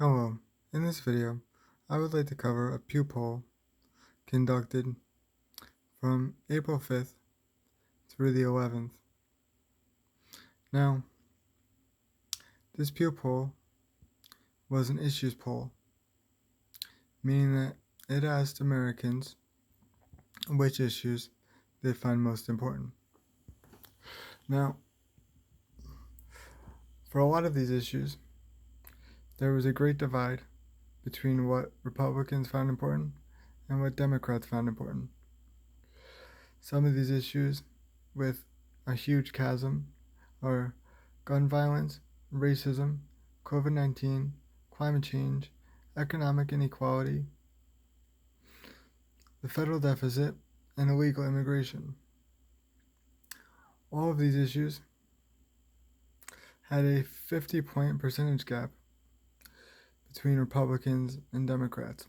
Hello, in this video, I would like to cover a Pew poll conducted from April 5th through the 11th. Now, this Pew poll was an issues poll, meaning that it asked Americans which issues they find most important. Now, for a lot of these issues, there was a great divide between what Republicans found important and what Democrats found important. Some of these issues with a huge chasm are gun violence, racism, COVID-19, climate change, economic inequality, the federal deficit, and illegal immigration. All of these issues had a 50-point percentage gap between Republicans and Democrats.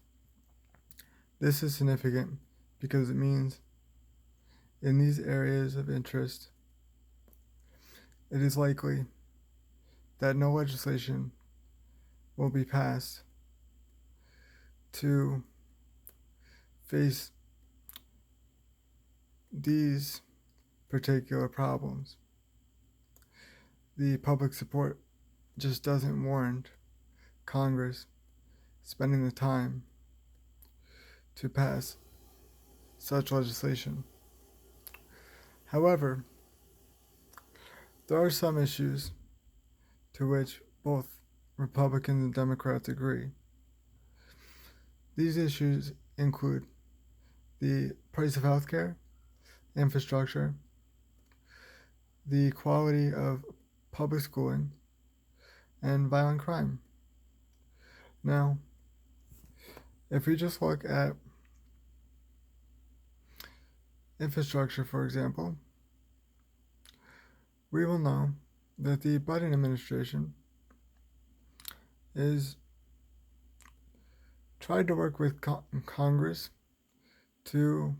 This is significant because it means in these areas of interest, it is likely that no legislation will be passed to face these particular problems. The public support just doesn't warrant Congress spending the time to pass such legislation. However, there are some issues to which both Republicans and Democrats agree. These issues include the price of healthcare, infrastructure, the quality of public schooling, and violent crime. Now, if we just look at infrastructure, for example, we will know that the Biden administration is tried to work with Congress to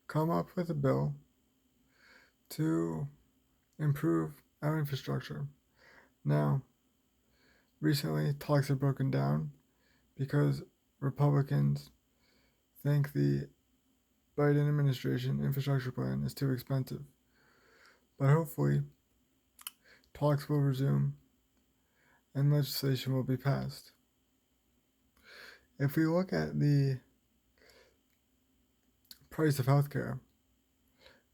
come up with a bill to improve our infrastructure. Now, recently talks have broken down because Republicans think the Biden administration infrastructure plan is too expensive. But hopefully, talks will resume and legislation will be passed. If we look at the price of healthcare,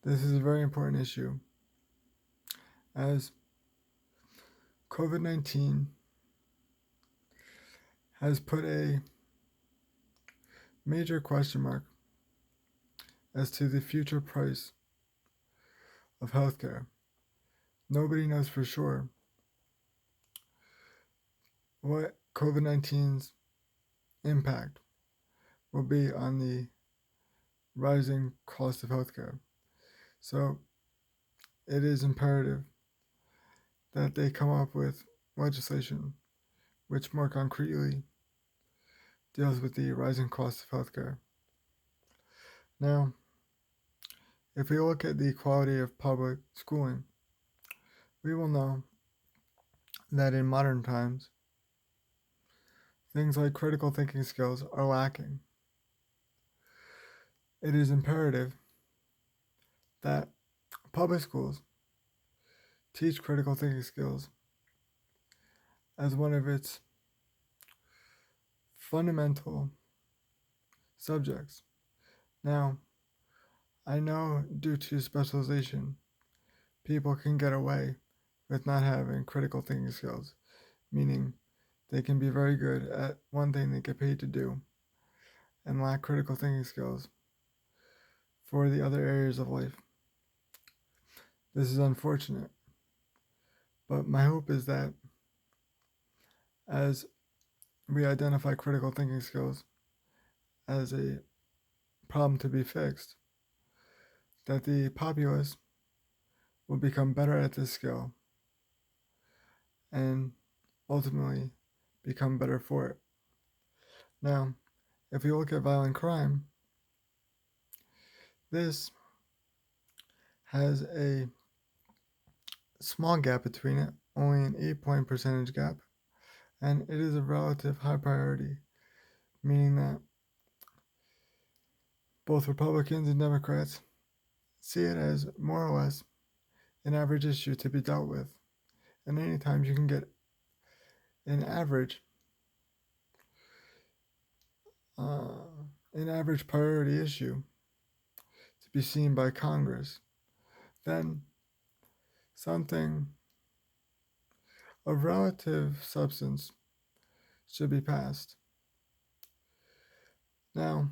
this is a very important issue as COVID-19 has put a major question mark as to the future price of healthcare. Nobody knows for sure what COVID-19's impact will be on the rising cost of healthcare. So it is imperative that they come up with legislation which more concretely deals with the rising cost of healthcare. Now, if we look at the quality of public schooling, we will know that in modern times, things like critical thinking skills are lacking. It is imperative that public schools teach critical thinking skills as one of its fundamental subjects. Now, I know due to specialization, people can get away with not having critical thinking skills, meaning they can be very good at one thing they get paid to do and lack critical thinking skills for the other areas of life. This is unfortunate, but my hope is that as we identify critical thinking skills as a problem to be fixed, that the populace will become better at this skill and ultimately become better for it. Now, if we look at violent crime, this has a small gap between it, only an 8-point percentage gap, and it is a relative high priority, meaning that both Republicans and Democrats see it as more or less an average issue to be dealt with. And anytime you can get an average, uh, an average priority issue to be seen by Congress, then something of relative substance should be passed. Now,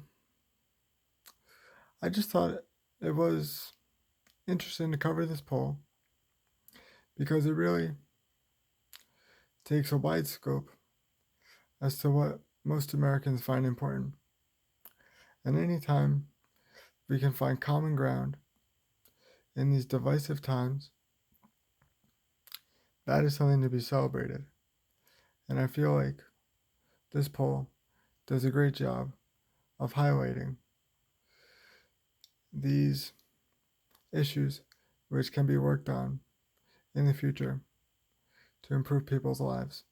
I just thought it was interesting to cover this poll because it really takes a wide scope as to what most Americans find important. And anytime we can find common ground in these divisive times, that is something to be celebrated. And I feel like this poll does a great job of highlighting these issues which can be worked on in the future to improve people's lives.